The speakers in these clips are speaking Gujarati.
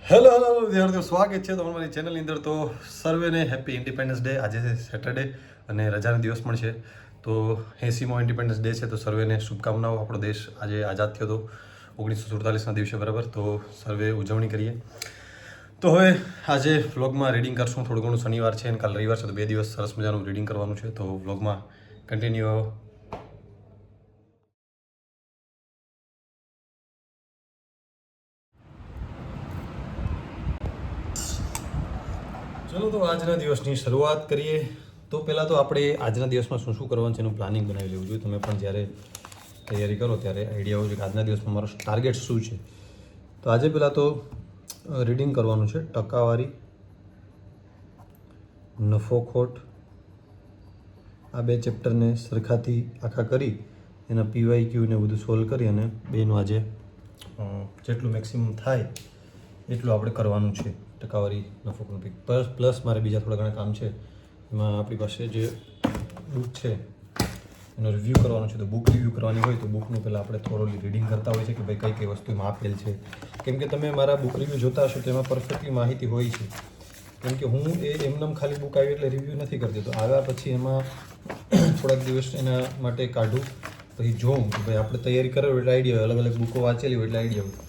હેલો વિદ્યાર્થીઓ, સ્વાગત છે તમારી ચેનલની અંદર. તો સર્વેને હેપી ઇન્ડિપેન્ડન્સ ડે. આજે છે સેટરડે અને રજાનો દિવસ પણ છે. તો 80મો ઇન્ડિપેન્ડન્સ ડે છે. તો સર્વેને શુભકામનાઓ. આપણો દેશ આજે આઝાદ થયો હતો 1947ના દિવસે, બરાબર. તો સર્વે ઉજવણી કરીએ. તો હવે આજે વ્લોગમાં રીડિંગ કરશું થોડું ઘણું. શનિવાર છે અને કાલ રવિવાર છે, તો 2 દિવસ સરસ મજાનું રીડિંગ કરવાનું છે. તો વ્લોગમાં કન્ટિન્યુ. ચલો, તો આજના દિવસની શરૂઆત કરીએ. તો પહેલાં તો આપણે આજના દિવસમાં શું શું કરવાનું છે એનું પ્લાનિંગ બનાવી લેવું જોઈએ. તમે પણ જ્યારે તૈયારી કરો ત્યારે આઈડિયા હોય છે કે આજના દિવસમાં મારો ટાર્ગેટ શું છે. તો આજે પહેલાં તો રીડિંગ કરવાનું છે. ટકાવારી, નફોખોટ, આ 2 ચેપ્ટરને સરખાથી આખા કરી એના PYQ ને બધું સોલ્વ કરી અને બેનું આજે જેટલું મેક્સિમમ થાય એટલું આપણે કરવાનું છે. ટકાવારી, નફોખોટ પ્લસ મારે બીજા થોડા ઘણા કામ છે. એમાં આપણી પાસે જે બુક છે એનો રિવ્યૂ કરવાનો છે. તો બુક રિવ્યૂ કરવાની હોય તો બુકનું પહેલાં આપણે થોડું રીડિંગ કરતા હોય છે કે ભાઈ કઈ કઈ વસ્તુ એમાં આપેલ છે. કેમ કે તમે મારા બુક રિવ્યૂ જોતા હશો તો એમાં પરફેક્ટલી માહિતી હોય છે. કેમ કે હું એમનેમ ખાલી બુક આવી એટલે રિવ્યૂ નથી કરતી. તો આવ્યા પછી એમાં થોડાક દિવસ એના માટે કાઢું, પછી જોઉં કે ભાઈ આપણે તૈયારી કરેલું એટલે આઈડિયા હોય, અલગ અલગ બુકો વાંચેલી હોય એટલે આઈડિયા હોય.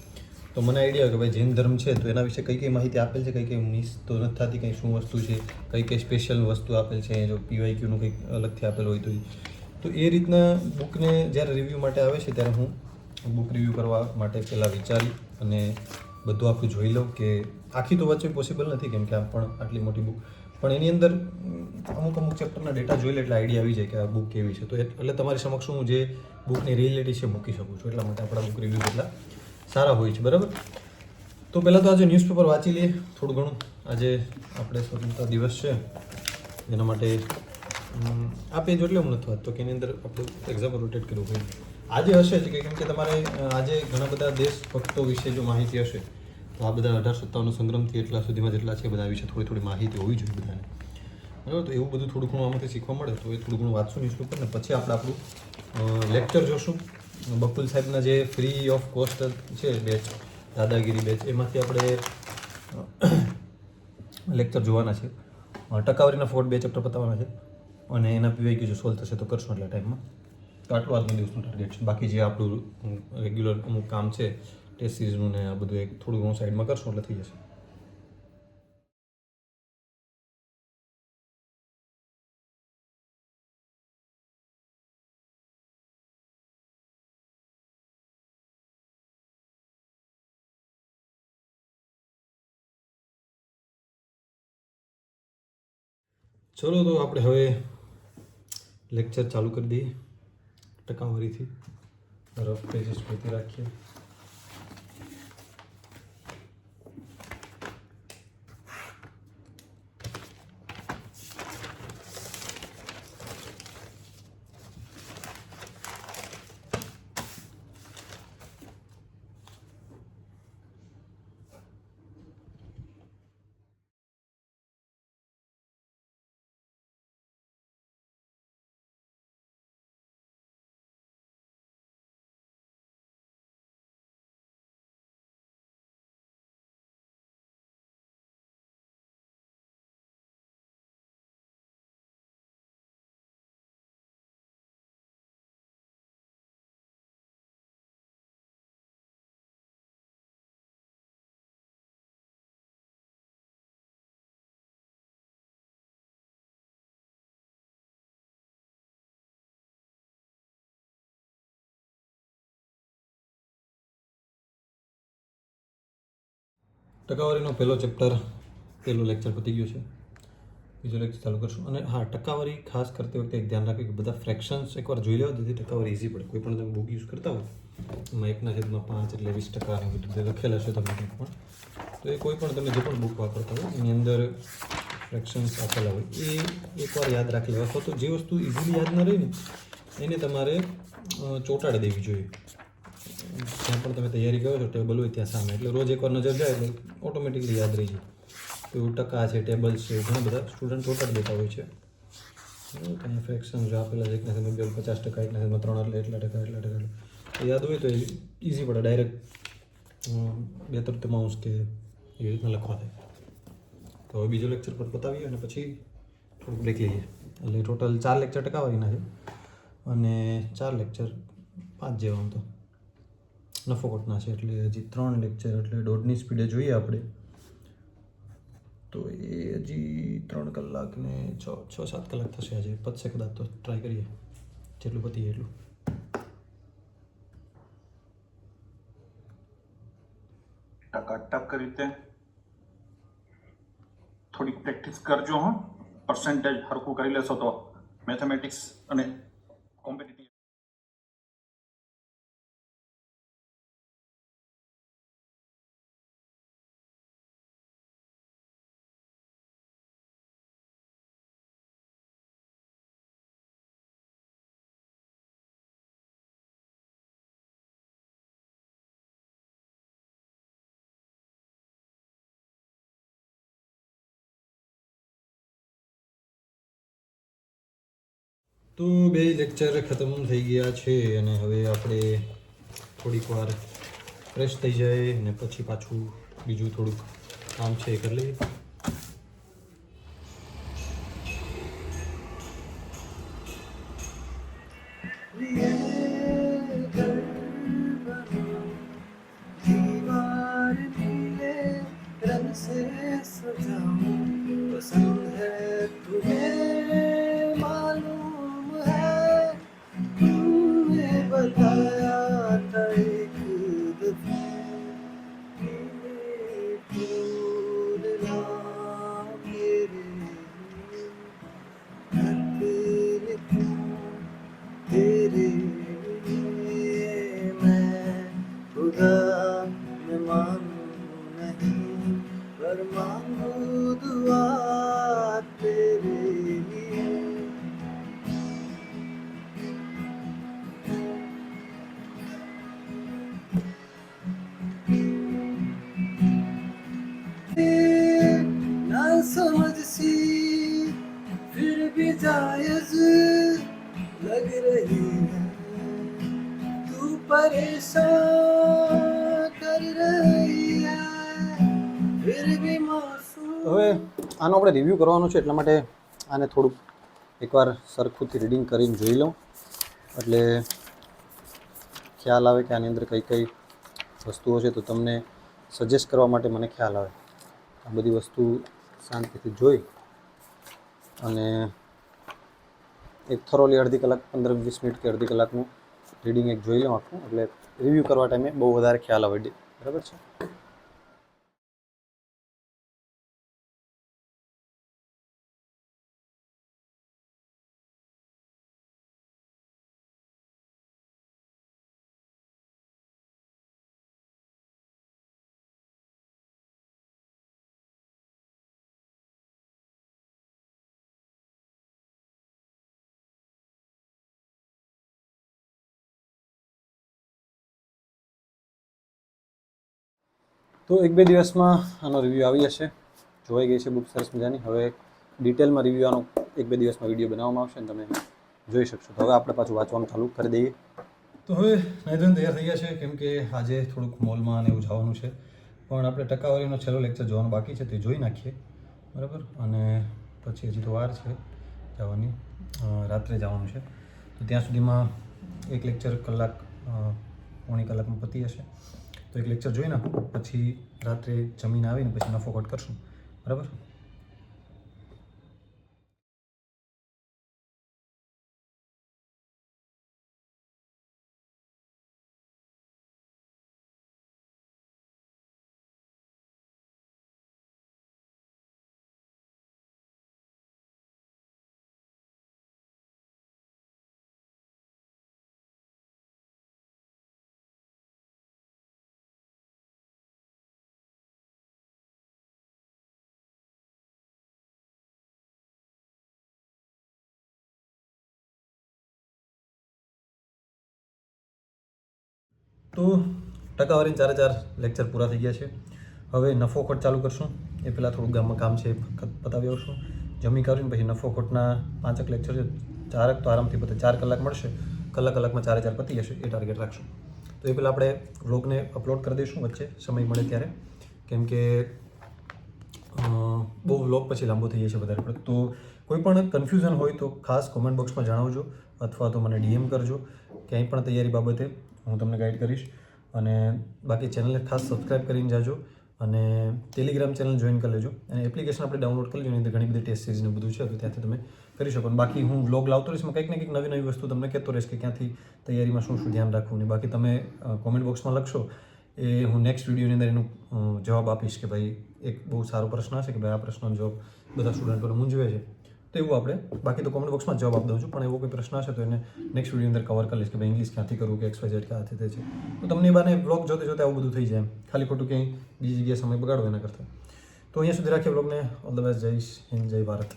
તો મને આઈડિયા હોય કે ભાઈ જૈન ધર્મ છે તો એના વિશે કઈ કઈ માહિતી આપેલ છે, કઈ કઈ મિસ તો નથી થતી, કઈ શું વસ્તુ છે, કઈ કઈ સ્પેશિયલ વસ્તુ આપેલ છે, જો PYQનું કંઈક અલગથી આપેલું હોય તો એ રીતના બુકને જ્યારે રિવ્યૂ માટે આવે છે ત્યારે હું બુક રિવ્યૂ કરવા માટે પહેલાં વિચારી અને બધું આખું જોઈ લઉં. કે આખી તો વાંચવી પોસિબલ નથી કેમ કે આ પણ આટલી મોટી બુક, પણ એની અંદર અમુક ચેપ્ટરના ડેટા જોઈ લે એટલે આઈડિયા આવી જાય કે આ બુક કેવી છે. તો એટલે તમારી સમક્ષ હું જે બુકની રિલેટી છે મૂકી શકું છું. એટલા માટે આપણા બુક રિવ્યૂ એટલા સારા હોય છે, બરાબર. તો પહેલાં તો આજે ન્યૂઝપેપર વાંચી લઈએ થોડું ઘણું. આજે આપણે સ્વતંત્રતા દિવસ છે એના માટે આ પેજ એટલે હું નથી વાંચતો કે એની અંદર આપણું એક્ઝામ રોટેટ કરવું હોય. આજે હશે જ કેમ કે તમારે આજે ઘણા બધા દેશભક્તો વિશે જો માહિતી હશે તો આ બધા 1857 સંગ્રામથી એટલા સુધીમાં જેટલા છે બધા વિશે થોડી માહિતી હોવી જોઈએ બધાને, બરાબર. તો એવું બધું થોડું ઘણું આમાંથી શીખવા મળે તો એ થોડું ઘણું વાંચશું ન્યૂઝપેપર ને પછી આપણે આપણું લેક્ચર જોશું. બકુલ સાહેબના જે ફ્રી ઓફ કોસ્ટ છે બેચ, દાદાગીરી બેચ, એમાંથી આપણે લેક્ચર જોવાના છે. ટકાવારીના 2 ચેપ્ટર પતાવવાના છે અને એના PYQ જો સોલ્વ થશે તો કરશું એટલા ટાઈમમાં. તો આટલું આજના દિવસનું ટાર્ગેટ છે. બાકી જે આપણું રેગ્યુલર અમુક કામ છે ટેસ્ટ સિરીઝનું ને આ બધું એક થોડું ઘણું સાઈડમાં કરશું એટલે થઈ જશે. ચલો, તો આપણે હવે લેક્ચર ચાલુ કરી દઈએ. ટકાવારીથી રફ પેજીસ પરથી રાખીએ. ટકાવારીનો પહેલો ચેપ્ટર, પહેલો લેક્ચર પતી ગયો છે. બીજો લેક્ચર ચાલુ કરશું. અને હા, ટકાવારી ખાસ કરતી વખતે એક ધ્યાન રાખી કે બધા ફ્રેક્શન્સ એકવાર જોઈ લેવા જેથી ટકાવારી ઇઝી પડે. કોઈ પણ તમે બુક યુઝ કરતા હોય એમાં 1/5 એટલે 20% ને બધું લખેલા છે તમે કંઈક પણ, તો એ કોઈ પણ તમે જે પણ બુક વાપરતા હોય એની અંદર ફ્રેક્શન્સ આપેલા હોય એ એકવાર યાદ રાખી લેવા. અથવા તો જે વસ્તુ ઇઝીલી યાદ ન રહી ને એને તમારે ચોંટાડી દેવી જોઈએ. જ્યાં પણ તમે તૈયારી કરો છો ટેબલ હોય ત્યાં સામે, એટલે રોજ એકવાર નજર જાય એટલે ઓટોમેટિકલી યાદ રહી જાય. તો એવું ટકા છે, ટેબલ્સ છે, ઘણા બધા સ્ટુડન્ટ ચોંટાડી દેતા હોય છે. ત્યાં ફ્રેક્શન જો આપેલા છે 1/50%, 1/3 એટલે એટલા ટકા યાદ હોય તો ઇઝી પડે. ડાયરેક્ટ 2/3 કે એવી રીતના લખવા થાય. તો હવે બીજો લેક્ચર પર પતાવીએ અને પછી થોડુંક બ્રેક લઈએ. એટલે ટોટલ 4 લેક્ચર ટકાવારીના છે અને 4 લેક્ચર 5 જેવા આમ તો નફોકોટના છે. એટલે હજી 3 લેક્ચર એટલે 1.5ની સ્પીડે જોઈએ આપણે. તો એ હજી 3 કલાક ને 6-7 કલાક થશે. આજે પતશે કદાચ, તો ટ્રાય કરીએ જેટલું પતીએ એટલું. ટકાટક રીતે થોડીક પ્રેક્ટિસ કરજો. હા, પર્સન્ટેજ હરખું કરી લેશો તો મેથેમેટિક્સ અને કોમ્પિટિટિવ તો 2 લેક્ચર ખતમ થઈ ગયા છે અને હવે આપણે થોડીક વાર ફ્રેશ થઈ જાય અને પછી પાછું બીજું થોડુંક કામ છે એ કરી લઈએ. समझ सी फिर भी जायज लग रही है तू परेशान कर रही है फिर भी मासूम. હવે આનો આપણે રિવ્યૂ કરવાનો છે, એટલા માટે આને થોડુંક એકવાર સરખુંથી રીડિંગ કરીને જોઈ લઉં એટલે ખ્યાલ આવે કે આની અંદર કઈ કઈ વસ્તુઓ છે. તો તમને સજેસ્ટ કરવા માટે મને ખ્યાલ આવે. આ બધી વસ્તુ શાંતિથી જોઈ અને એક થરોલી અડધી કલાક 15-20 મિનિટ કે અડધી કલાકનું રીડિંગ એક જોઈ લઉં આખું, એટલે રિવ્યૂ કરવા ટાઈમે બહુ વધારે ખ્યાલ આવે. બરાબર છે. તો 1-2 દિવસમાં આનો રિવ્યૂ આવી જશે. જોઈ ગઈ છે બુક સરસ મજાની. હવે ડિટેલમાં રિવ્યૂ આનો 1-2 દિવસમાં વિડીયો બનાવવામાં આવશે અને તમે જોઈ શકશો. તો હવે આપણે પાછું વાંચવાનું ચાલુ કરી દઈએ. તો હવે નાયધન તૈયાર થઈ ગયા છે, કેમ કે આજે થોડુંક મોલમાં અને એવું જવાનું છે. પણ આપણે ટકાવારીનો છેલ્લો લેક્ચર જોવાનું બાકી છે, તે જોઈ નાખીએ. બરાબર. અને પછી હજી તો વાર છે જવાની, રાત્રે જવાનું છે. તો ત્યાં સુધીમાં એક લેક્ચર કલાક પોણી કલાકમાં પતી જશે. તો એક લેક્ચર જોઈ નાખું, પછી રાત્રે જમીને આવીને પછી નફોકોટ કરશું. બરાબર. તો ટકાવારીના 4 લેક્ચર પૂરા થઈ ગયા છે. હવે નફોખોટ ચાલુ કરશું. એ પહેલાં થોડુંક ગામમાં કામ છે પતાવી આવશું. જમી કરીને પછી નફોખોટના 5 લેક્ચર છે. 4 તો આરામથી પતે. 4 કલાક મળશે, કલાકમાં 4 પતી જશે, એ ટાર્ગેટ રાખશું. તો એ પહેલાં આપણે વ્લોગને અપલોડ કરી દઈશું વચ્ચે સમય મળે ત્યારે, કેમ કે બહુ વ્લોગ પછી લાંબો થઈ જાય છે વધારે પડતો. તો કોઈ પણ કન્ફ્યુઝન હોય તો ખાસ કોમેન્ટ બોક્સમાં જણાવજો અથવા તો મને ડીએમ કરજો. ક્યાંય પણ તૈયારી બાબતે હું તમને ગાઈડ કરીશ. અને બાકી ચેનલને ખાસ સબસ્ક્રાઈબ કરીને જાજો અને ટેલિગ્રામ ચેનલ જોઈન કરી લેજો. અને એપ્લિકેશન આપણે ડાઉનલોડ કરી લેજો. એની અંદર ઘણી બધી ટેસ્ટ સિરીઝ ને બધું છે, તો ત્યાંથી તમે કરી શકો. અને બાકી હું વ્લોગ લાવતો રહીશ, કંઈક ને કંઈક નવી નવી વસ્તુ તમને કહેતો રહીશ કે ક્યાંથી તૈયારીમાં શું શું ધ્યાન રાખવું. ને બાકી તમે કોમેન્ટ બોક્સમાં લખશો એ હું નેક્સ્ટ વિડીયોની અંદર એનું જવાબ આપીશ કે ભાઈ એક બહુ સારો પ્રશ્ન હશે કે ભાઈ આ પ્રશ્નનો જવાબ બધા સ્ટુડન્ટોને મૂંઝવે છે, તો એવું આપણે બાકી તો કોમેન્ટ બોક્સમાં જવાબ આપી દઉં છું. પણ એવો કોઈ પ્રશ્ન હશે તો એને નેક્સ્ટ વિડીયો અંદર કવર કરી લઈશ કે ભાઈ ઇંગ્લિશ ક્યાંથી કરવું કે XYZ ક્યાંથી તે છે. તો તમને એ બાને બ્લોગ જોતે જોતે આવું બધું થઈ જાય, ખાલી ખોટું ક્યાંય બીજી જગ્યાએ સમય બગાડો એના કરતાં. તો અહીંયા સુધી રાખીએ બ્લોગને. All the best. જય હિન્દ, જય ભારત.